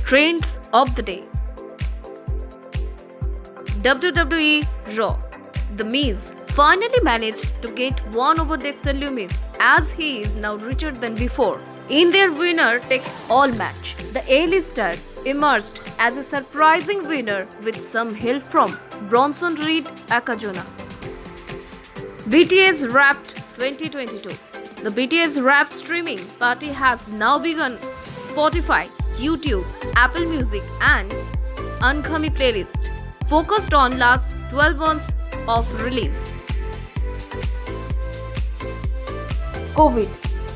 Trends of the day. WWE Raw. The Miz finally managed to get one over Dexter Lumis as he is now richer than before. In their winner takes all match, the A-lister emerged as a surprising winner with some help from Bronson Reed Akajona. BTS Wrapped 2022. The BTS Wrapped streaming party has now begun. Spotify, YouTube, Apple Music and Unkhami playlist focused on last 12 months of release. COVID.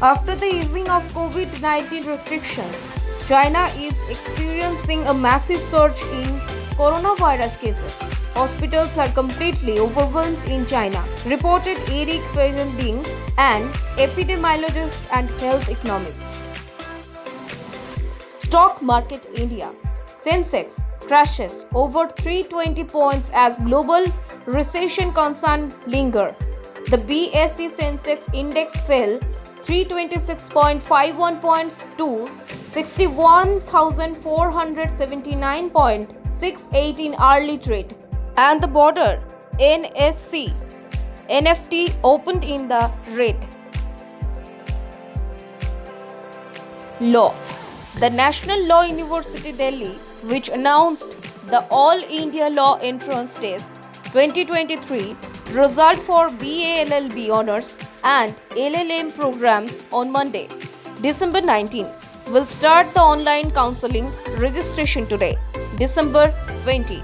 After the easing of COVID-19 restrictions, China is experiencing a massive surge in coronavirus cases. Hospitals are completely overwhelmed in China, reported Eric Feigending, an epidemiologist and health economist. Stock market India. Sensex crashes over 320 points as global recession concerns linger. The BSE Sensex index fell 326.51 points to 61,479.68 in early trade. And the border NSE NFT opened in the red. Law. The National Law University Delhi, which announced the All India Law Entrance Test 2023 result for BA LLB Honours and LLM programs on Monday, December 19, will start the online counselling registration today, December 20.